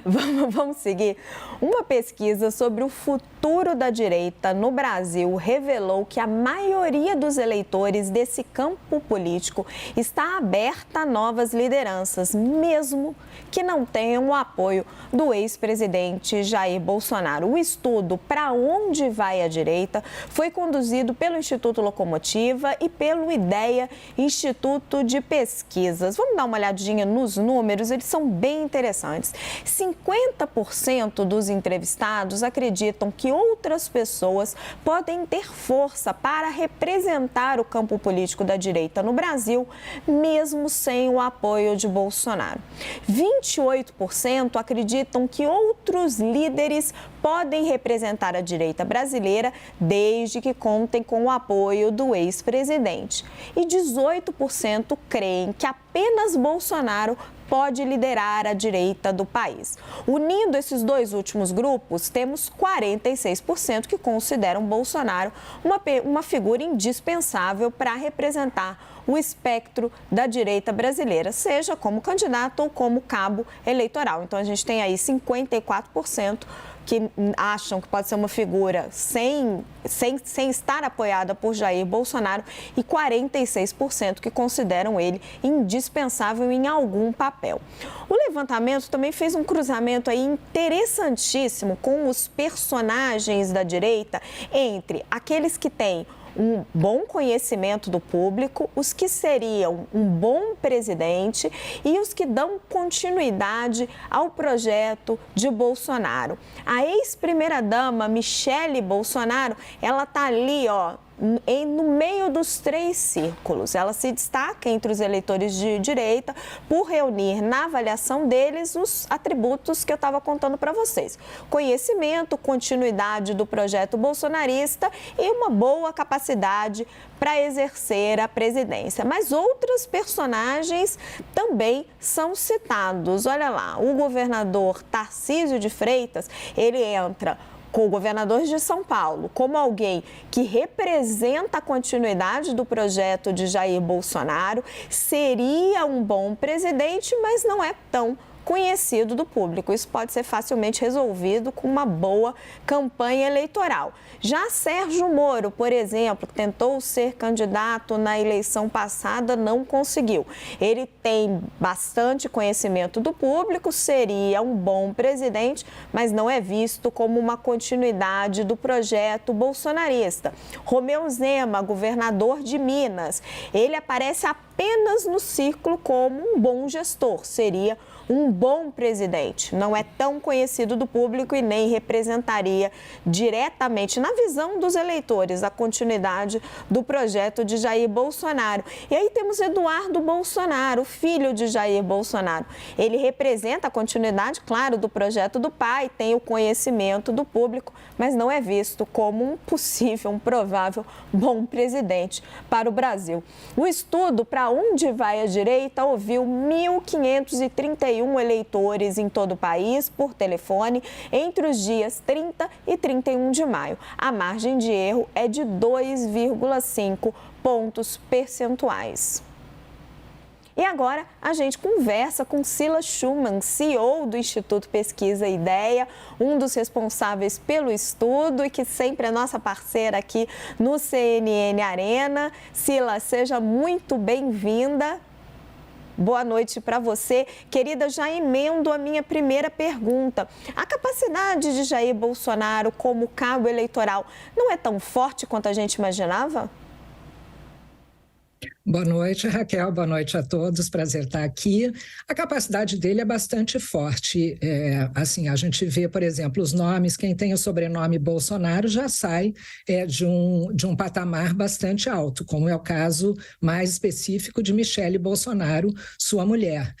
Vamos seguir. Uma pesquisa sobre o futuro da direita no Brasil revelou que a maioria dos eleitores desse campo político está aberta a novas lideranças, mesmo que não tenham o apoio do ex-presidente Jair Bolsonaro. O estudo Para Onde Vai a Direita foi conduzido pelo Instituto Locomotiva e pelo IDEA, Instituto de Pesquisas. Vamos dar uma olhadinha nos números, eles são bem interessantes. 50% dos entrevistados acreditam que outras pessoas podem ter força para representar o campo político da direita no Brasil, mesmo sem o apoio de Bolsonaro. 28% acreditam que outros líderes podem representar a direita brasileira desde que contem com o apoio do ex-presidente. E 18% creem que apenas Bolsonaro pode liderar a direita do país. Unindo esses dois últimos grupos, temos 46% que consideram Bolsonaro uma figura indispensável para representar o espectro da direita brasileira, seja como candidato ou como cabo eleitoral. Então, a gente tem aí 54% que acham que pode ser uma figura sem estar apoiada por Jair Bolsonaro e 46% que consideram ele indispensável em algum papel. O levantamento também fez um cruzamento aí interessantíssimo com os personagens da direita entre aqueles que têm um bom conhecimento do público, os que seriam um bom presidente e os que dão continuidade ao projeto de Bolsonaro. A ex-primeira-dama Michele Bolsonaro, ela está ali, no meio dos três círculos. Ela se destaca entre os eleitores de direita por reunir na avaliação deles os atributos que eu estava contando para vocês. Conhecimento, continuidade do projeto bolsonarista e uma boa capacidade para exercer a presidência. Mas outros personagens também são citados. Olha lá, o governador Tarcísio de Freitas, ele entra com o governador de São Paulo, como alguém que representa a continuidade do projeto de Jair Bolsonaro, seria um bom presidente, mas não é tão conhecido do público. Isso pode ser facilmente resolvido com uma boa campanha eleitoral. Já Sérgio Moro, por exemplo, que tentou ser candidato na eleição passada, não conseguiu. Ele tem bastante conhecimento do público, seria um bom presidente, mas não é visto como uma continuidade do projeto bolsonarista. Romeu Zema, governador de Minas, ele aparece apenas no círculo como um bom gestor, seria um bom presidente. Não é tão conhecido do público e nem representaria diretamente, na visão dos eleitores, a continuidade do projeto de Jair Bolsonaro. E aí temos Eduardo Bolsonaro, filho de Jair Bolsonaro. Ele representa a continuidade, claro, do projeto do pai, tem o conhecimento do público, mas não é visto como um possível, um provável bom presidente para o Brasil. O estudo Para Onde Vai a Direita ouviu 1.531 eleitores em todo o país por telefone entre os dias 30 e 31 de maio. A margem de erro é de 2,5 pontos percentuais. E agora a gente conversa com Silas Schuman, CEO do Instituto Pesquisa IDEA, um dos responsáveis pelo estudo e que sempre é nossa parceira aqui no CNN Arena. Silas, seja muito bem-vinda. Boa noite para você. Querida, já emendo a minha primeira pergunta. A capacidade de Jair Bolsonaro como cabo eleitoral não é tão forte quanto a gente imaginava? Boa noite, Raquel. Boa noite a todos. Prazer estar aqui. A capacidade dele é bastante forte. Assim, a gente vê, por exemplo, os nomes. Quem tem o sobrenome Bolsonaro já sai de um patamar bastante alto, como é o caso mais específico de Michele Bolsonaro, sua mulher.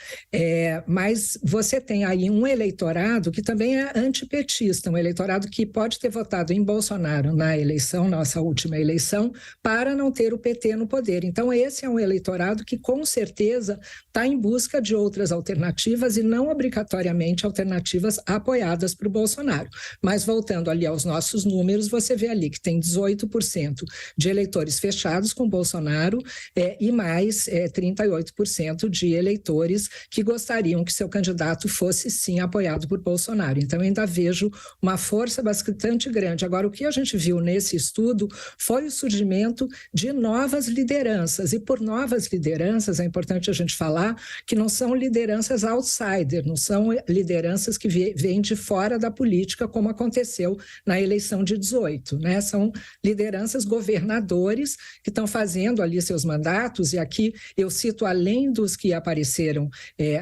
Mas você tem aí um eleitorado que também é antipetista, um eleitorado que pode ter votado em Bolsonaro na eleição, nossa última eleição, para não ter o PT no poder. Então, esse esse é um eleitorado que, com certeza, está em busca de outras alternativas e não obrigatoriamente alternativas apoiadas por Bolsonaro. Mas, voltando ali aos nossos números, você vê ali que tem 18% de eleitores fechados com Bolsonaro e mais 38% de eleitores que gostariam que seu candidato fosse, sim, apoiado por Bolsonaro. Então, ainda vejo uma força bastante grande. Agora, o que a gente viu nesse estudo foi o surgimento de novas lideranças. E por novas lideranças, é importante a gente falar que não são lideranças outsider, não são lideranças que vêm de fora da política, como aconteceu na eleição de 18, né? São lideranças, governadores que estão fazendo ali seus mandatos, e aqui eu cito, além dos que apareceram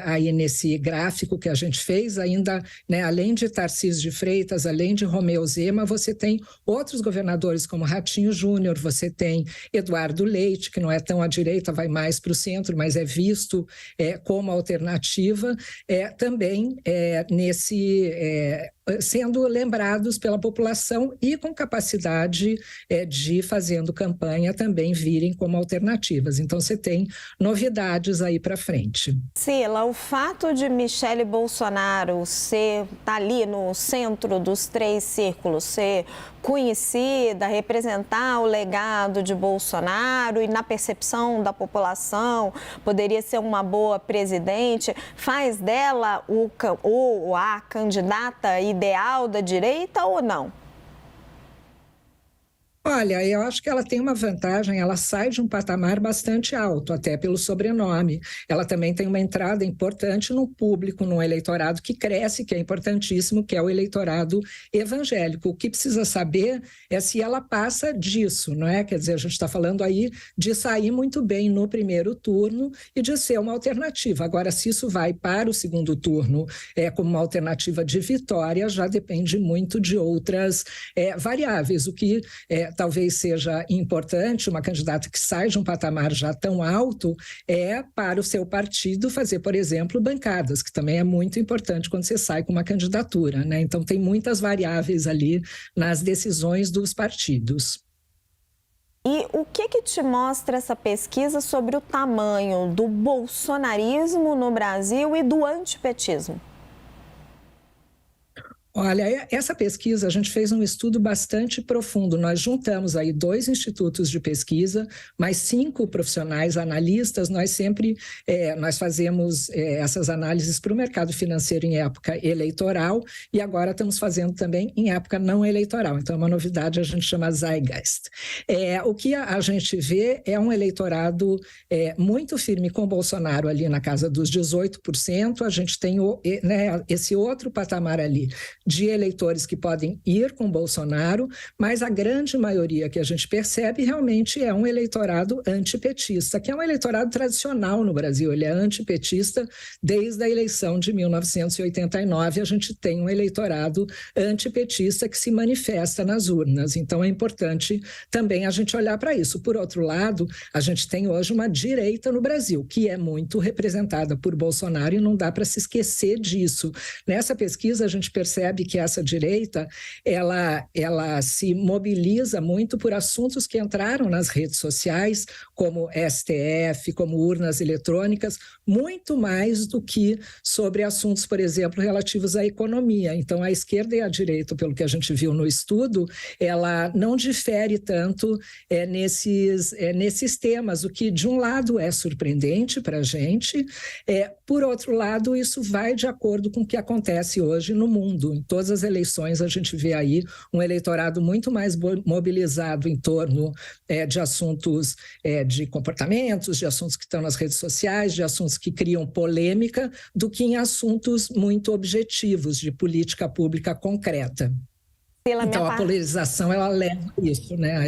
aí nesse gráfico que a gente fez, ainda, né, além de Tarcísio de Freitas, além de Romeu Zema, você tem outros governadores como Ratinho Júnior, você tem Eduardo Leite, que não é tão à direita, vai mais para o centro, mas é visto como alternativa, também sendo lembrados pela população e com capacidade de, fazendo campanha, também virem como alternativas. Então, você tem novidades aí para frente. Cila, o fato de Michele Bolsonaro tá ali no centro dos 3 círculos, ser conhecida, representar o legado de Bolsonaro e, na percepção da população, poderia ser uma boa presidente, faz dela a candidata ideal da direita ou não? Olha, eu acho que ela tem uma vantagem, ela sai de um patamar bastante alto, até pelo sobrenome. Ela também tem uma entrada importante no público, no eleitorado que cresce, que é importantíssimo, que é o eleitorado evangélico. O que precisa saber é se ela passa disso, não é? Quer dizer, a gente está falando aí de sair muito bem no primeiro turno e de ser uma alternativa. Agora, se isso vai para o segundo turno como uma alternativa de vitória, já depende muito de outras variáveis. O que talvez seja importante, uma candidata que sai de um patamar já tão alto, para o seu partido fazer, por exemplo, bancadas, que também é muito importante quando você sai com uma candidatura, né? Então, tem muitas variáveis ali nas decisões dos partidos. E o que te mostra essa pesquisa sobre o tamanho do bolsonarismo no Brasil e do antipetismo? Olha, essa pesquisa, a gente fez um estudo bastante profundo. Nós juntamos aí 2 institutos de pesquisa, mais 5 profissionais, analistas. Nós fazemos essas análises para o mercado financeiro em época eleitoral e agora estamos fazendo também em época não eleitoral. Então, é uma novidade, a gente chama Zeitgeist. O que a gente vê é um eleitorado muito firme com Bolsonaro ali na casa dos 18%. A gente tem esse outro patamar ali de eleitores que podem ir com Bolsonaro, mas a grande maioria que a gente percebe realmente é um eleitorado antipetista, que é um eleitorado tradicional no Brasil. Ele é antipetista desde a eleição de 1989. A gente tem um eleitorado antipetista que se manifesta nas urnas. Então, é importante também a gente olhar para isso. Por outro lado, a gente tem hoje uma direita no Brasil, que é muito representada por Bolsonaro e não dá para se esquecer disso. Nessa pesquisa, a gente percebe que essa direita, ela se mobiliza muito por assuntos que entraram nas redes sociais, como STF, como urnas eletrônicas, muito mais do que sobre assuntos, por exemplo, relativos à economia. Então, a esquerda e a direita, pelo que a gente viu no estudo, ela não difere tanto nesses temas, o que, de um lado, é surpreendente para a gente, por outro lado, isso vai de acordo com o que acontece hoje no mundo. Em todas as eleições, a gente vê aí um eleitorado muito mais mobilizado em torno de assuntos de comportamentos, de assuntos que estão nas redes sociais, de assuntos que criam polêmica, do que em assuntos muito objetivos, de política pública concreta. Então, a polarização, ela leva a isso, né?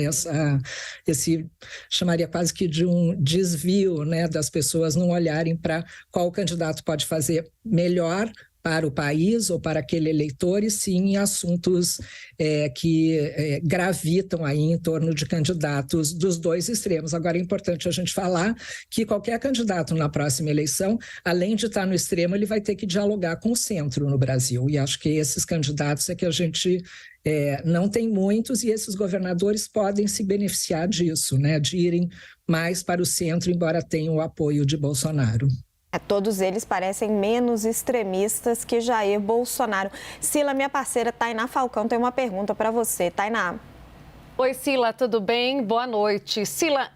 Esse chamaria quase que de um desvio, né, das pessoas não olharem para qual candidato pode fazer melhor para o país ou para aquele eleitor, e sim em assuntos que gravitam aí em torno de candidatos dos dois extremos. Agora, é importante a gente falar que qualquer candidato na próxima eleição, além de estar no extremo, ele vai ter que dialogar com o centro no Brasil, e acho que esses candidatos é que a gente não tem muitos, e esses governadores podem se beneficiar disso, né, de irem mais para o centro, embora tenham o apoio de Bolsonaro. Todos eles parecem menos extremistas que Jair Bolsonaro. Sila, minha parceira Tainá Falcão, tem uma pergunta para você. Tainá. Oi, Sila, tudo bem? Boa noite. Sila,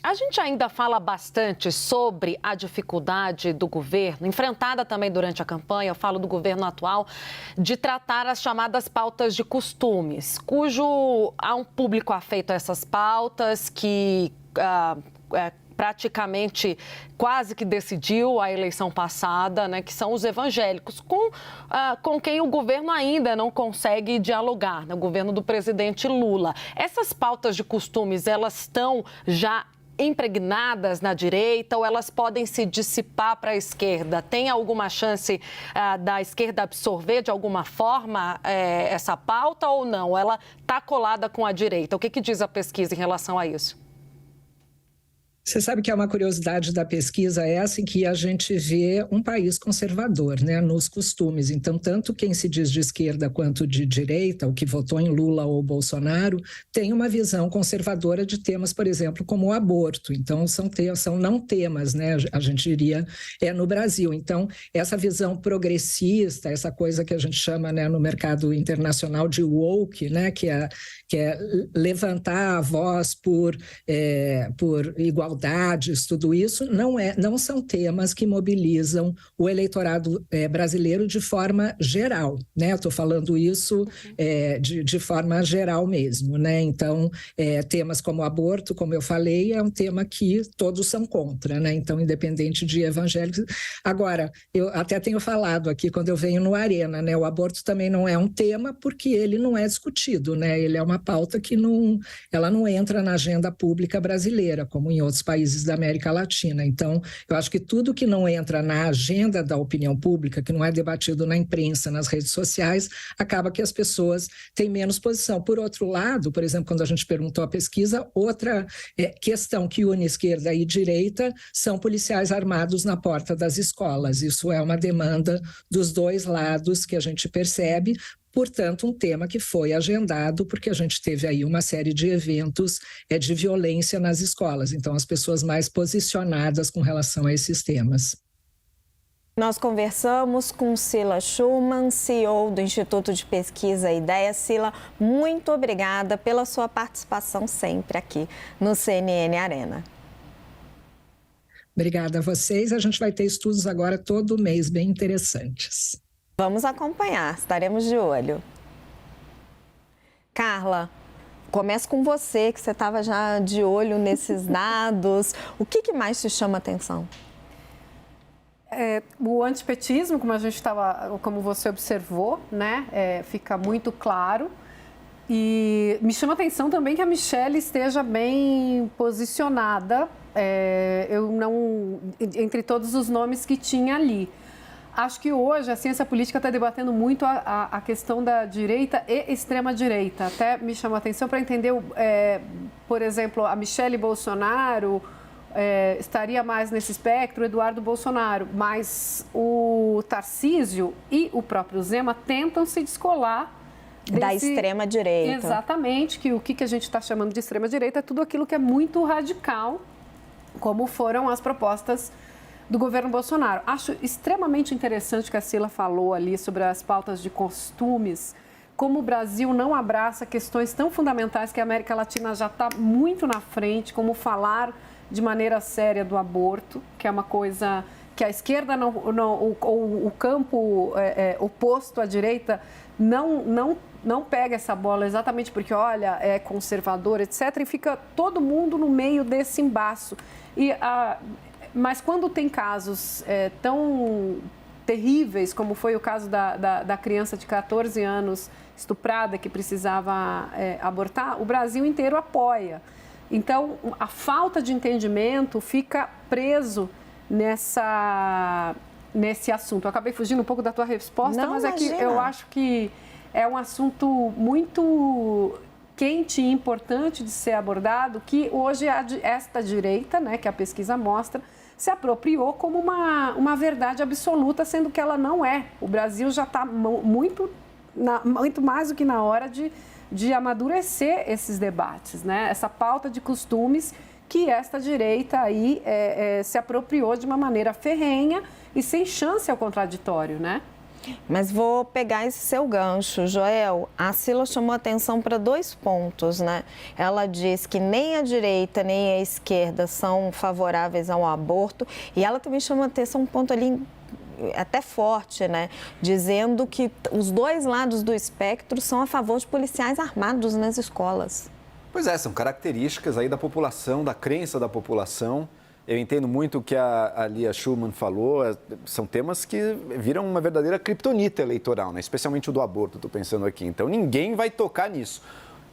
a gente ainda fala bastante sobre a dificuldade do governo, enfrentada também durante a campanha, eu falo do governo atual, de tratar as chamadas pautas de costumes, cujo há um público afeito a essas pautas que praticamente quase que decidiu a eleição passada, né, que são os evangélicos, com quem o governo ainda não consegue dialogar, né, o governo do presidente Lula. Essas pautas de costumes, elas estão já impregnadas na direita ou elas podem se dissipar para a esquerda? Tem alguma chance da esquerda absorver de alguma forma essa pauta ou não? Ela está colada com a direita? O que diz a pesquisa em relação a isso? Você sabe que é uma curiosidade da pesquisa essa em que a gente vê um país conservador, né, nos costumes. Então, tanto quem se diz de esquerda quanto de direita, o que votou em Lula ou Bolsonaro, tem uma visão conservadora de temas, por exemplo, como o aborto. Então, são não temas, né, a gente diria, no Brasil. Então, essa visão progressista, essa coisa que a gente chama, né, no mercado internacional de woke, né, que é levantar a voz por igualdades, tudo isso não são temas que mobilizam o eleitorado brasileiro de forma geral, né? Eu estou falando isso de forma geral mesmo, né? Então, temas como aborto, como eu falei, é um tema que todos são contra, né? Então, independente de evangélicos. Agora, eu até tenho falado aqui quando eu venho no Arena, né? O aborto também não é um tema porque ele não é discutido, né? Ele é uma pauta que ela não entra na agenda pública brasileira, como em outros países da América Latina. Então, eu acho que tudo que não entra na agenda da opinião pública, que não é debatido na imprensa, nas redes sociais, acaba que as pessoas têm menos posição. Por outro lado, por exemplo, quando a gente perguntou a pesquisa, outra questão que une esquerda e direita são policiais armados na porta das escolas. Isso é uma demanda dos dois lados que a gente percebe. Portanto, um tema que foi agendado, porque a gente teve aí uma série de eventos de violência nas escolas. Então, as pessoas mais posicionadas com relação a esses temas. Nós conversamos com Sila Schumann, CEO do Instituto de Pesquisa Ideia. Sila, muito obrigada pela sua participação sempre aqui no CNN Arena. Obrigada a vocês. A gente vai ter estudos agora todo mês bem interessantes. Vamos acompanhar, estaremos de olho. Carla, começo com você, que você estava já de olho nesses dados. O que mais te chama a atenção? O antipetismo, como você observou, né, fica muito claro. E me chama a atenção também que a Michelle esteja bem posicionada, entre todos os nomes que tinha ali. Acho que hoje a ciência política está debatendo muito a questão da direita e extrema-direita. Até me chamou a atenção para entender, por exemplo, a Michelle Bolsonaro estaria mais nesse espectro, o Eduardo Bolsonaro, mas o Tarcísio e o próprio Zema tentam se descolar da extrema-direita. Exatamente, que o que a gente está chamando de extrema-direita é tudo aquilo que é muito radical, como foram as propostas do governo Bolsonaro. Acho extremamente interessante o que a Sila falou ali sobre as pautas de costumes, como o Brasil não abraça questões tão fundamentais que a América Latina já está muito na frente, como falar de maneira séria do aborto, que é uma coisa que a esquerda, o campo oposto à direita, não pega essa bola exatamente porque, olha, é conservador, etc., e fica todo mundo no meio desse embaço. Mas quando tem casos tão terríveis, como foi o caso da criança de 14 anos estuprada que precisava abortar, o Brasil inteiro apoia. Então, a falta de entendimento fica preso nesse assunto. Eu acabei fugindo um pouco da tua resposta, Não, mas imagina. é que eu acho que é um assunto muito quente e importante de ser abordado, que hoje esta direita, né, que a pesquisa mostra, se apropriou como uma verdade absoluta, sendo que ela não é. O Brasil já está muito mais do que na hora de amadurecer esses debates, né? Essa pauta de costumes que esta direita aí se apropriou de uma maneira ferrenha e sem chance ao contraditório, né? Mas vou pegar esse seu gancho, Joel. A Cila chamou atenção para 2 pontos, né? Ela diz que nem a direita nem a esquerda são favoráveis ao aborto e ela também chamou atenção um ponto ali até forte, né? Dizendo que os 2 lados do espectro são a favor de policiais armados nas escolas. Pois é, são características aí da população, da crença da população. Eu entendo muito o que a Lia Schumann falou, são temas que viram uma verdadeira criptonita eleitoral, né? Especialmente o do aborto, estou pensando aqui. Então, ninguém vai tocar nisso.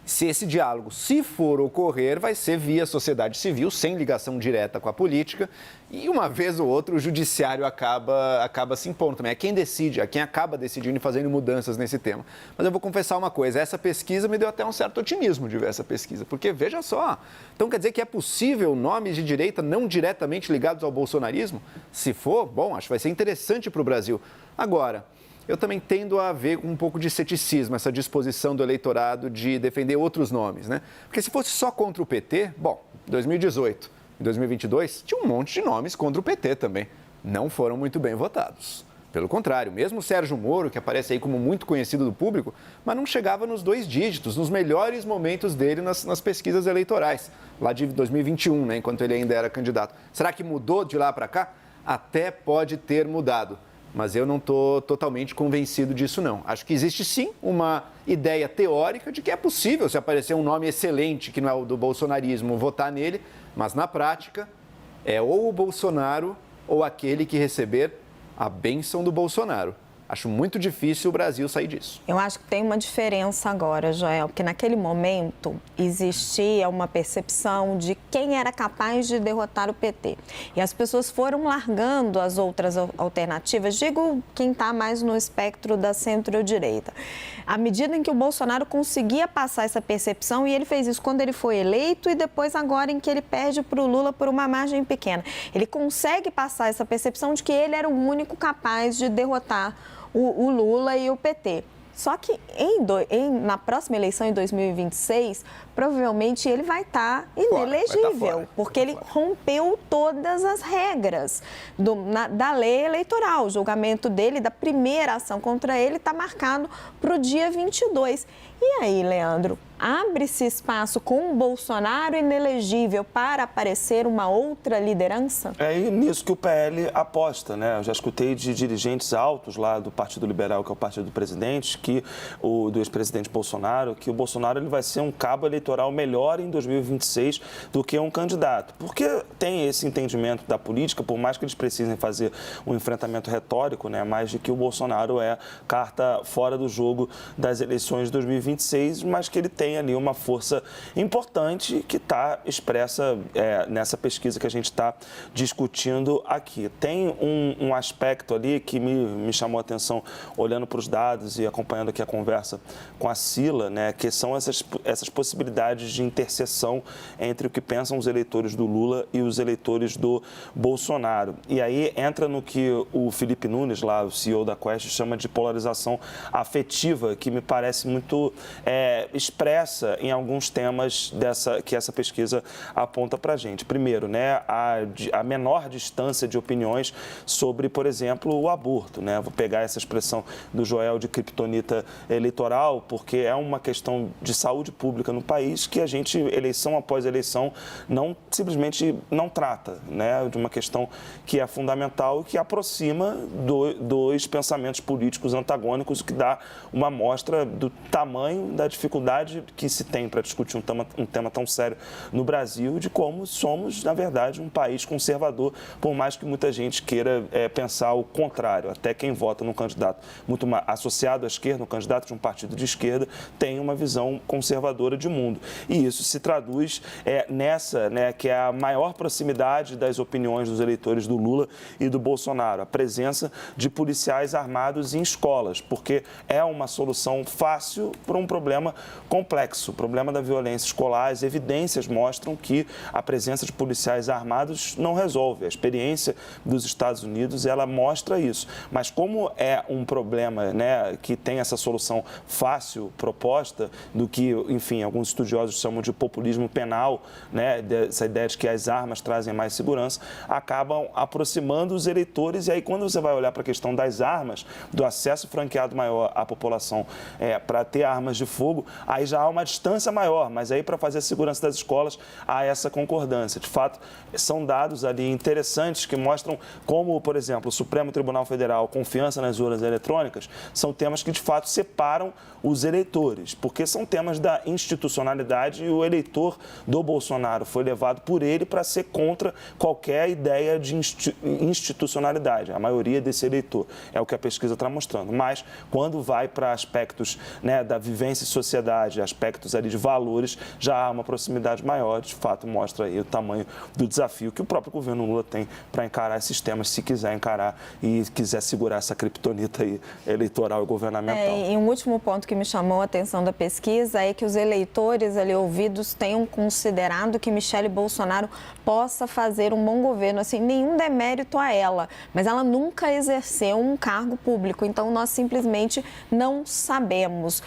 Se esse diálogo, se for ocorrer, vai ser via sociedade civil, sem ligação direta com a política. E uma vez ou outra o judiciário acaba se impondo também. É quem decide, é quem acaba decidindo e fazendo mudanças nesse tema. Mas eu vou confessar uma coisa, essa pesquisa me deu até um certo otimismo de ver essa pesquisa. Porque, veja só, então quer dizer que é possível nomes de direita não diretamente ligados ao bolsonarismo? Se for, bom, acho que vai ser interessante para o Brasil. Agora, eu também tendo a ver com um pouco de ceticismo, essa disposição do eleitorado de defender outros nomes, né? Porque se fosse só contra o PT, bom, em 2018, em 2022, tinha um monte de nomes contra o PT também. Não foram muito bem votados. Pelo contrário, mesmo o Sérgio Moro, que aparece aí como muito conhecido do público, mas não chegava nos 2 dígitos, nos melhores momentos dele nas pesquisas eleitorais, lá de 2021, né, enquanto ele ainda era candidato. Será que mudou de lá para cá? Até pode ter mudado. Mas eu não estou totalmente convencido disso, não. Acho que existe, sim, uma ideia teórica de que é possível, se aparecer um nome excelente, que não é o do bolsonarismo, votar nele, mas, na prática, é ou o Bolsonaro ou aquele que receber a bênção do Bolsonaro. Acho muito difícil o Brasil sair disso. Eu acho que tem uma diferença agora, Joel, porque naquele momento existia uma percepção de quem era capaz de derrotar o PT. E as pessoas foram largando as outras alternativas, digo quem está mais no espectro da centro-direita. À medida em que o Bolsonaro conseguia passar essa percepção, e ele fez isso quando ele foi eleito e depois agora em que ele perde para o Lula por uma margem pequena. Ele consegue passar essa percepção de que ele era o único capaz de derrotar o Lula e o PT. Só que na próxima eleição, em 2026, provavelmente ele vai estar inelegível, porque ele rompeu todas as regras da lei eleitoral. O julgamento dele, da primeira ação contra ele, está marcado para o dia 22. E aí, Leandro, abre-se espaço com o Bolsonaro inelegível para aparecer uma outra liderança? É nisso que o PL aposta, né? Eu já escutei de dirigentes altos lá do Partido Liberal, que é o partido do presidente, do ex-presidente Bolsonaro, que o Bolsonaro ele vai ser um cabo eleitoral melhor em 2026 do que um candidato. Porque tem esse entendimento da política, por mais que eles precisem fazer um enfrentamento retórico, né? Mais de que o Bolsonaro é carta fora do jogo das eleições de 2026, mas que ele tem ali uma força importante que está expressa nessa pesquisa que a gente está discutindo aqui. Tem um aspecto ali que me chamou a atenção olhando para os dados e acompanhando aqui a conversa com a Cila, né, que são essas possibilidades de interseção entre o que pensam os eleitores do Lula e os eleitores do Bolsonaro. E aí entra no que o Felipe Nunes, lá, o CEO da Quest, chama de polarização afetiva, que me parece muito expressa em alguns temas que essa pesquisa aponta para a gente. Primeiro, né, a menor distância de opiniões sobre, por exemplo, o aborto, né? Vou pegar essa expressão do Joel de criptonita eleitoral, porque é uma questão de saúde pública no país que a gente, eleição após eleição, simplesmente não trata, né? De uma questão que é fundamental e que aproxima dos pensamentos políticos antagônicos, que dá uma amostra do tamanho da dificuldade que se tem para discutir um tema tão sério no Brasil, de como somos, na verdade, um país conservador, por mais que muita gente queira pensar o contrário. Até quem vota num candidato muito associado à esquerda, um candidato de um partido de esquerda, tem uma visão conservadora de mundo. E isso se traduz nessa, né, que é a maior proximidade das opiniões dos eleitores do Lula e do Bolsonaro, a presença de policiais armados em escolas, porque é uma solução fácil para um problema complexo, o problema da violência escolar. As evidências mostram que a presença de policiais armados não resolve. A experiência dos Estados Unidos, ela mostra isso. Mas como é um problema, né, que tem essa solução fácil proposta, do que, enfim, alguns estudiosos chamam de populismo penal, né, dessa ideia de que as armas trazem mais segurança, acabam aproximando os eleitores. E aí, quando você vai olhar para a questão das armas, do acesso franqueado maior à população para ter armas de fogo, aí já há uma distância maior, mas aí para fazer a segurança das escolas há essa concordância. De fato, são dados ali interessantes que mostram como, por exemplo, o Supremo Tribunal Federal, confiança nas urnas eletrônicas, são temas que de fato separam os eleitores, porque são temas da institucionalidade e o eleitor do Bolsonaro foi levado por ele para ser contra qualquer ideia de institucionalidade. A maioria desse eleitor é o que a pesquisa está mostrando. Mas quando vai para aspectos, né, da vivência em sociedade, aspectos ali de valores, já há uma proximidade maior. De fato, mostra aí o tamanho do desafio que o próprio governo Lula tem para encarar esses temas, se quiser encarar e quiser segurar essa criptonita aí eleitoral e governamental. E um último ponto que me chamou a atenção da pesquisa é que os eleitores ali ouvidos tenham considerado que Michele Bolsonaro possa fazer um bom governo, assim, nenhum demérito a ela, mas ela nunca exerceu um cargo público, então nós simplesmente não sabemos.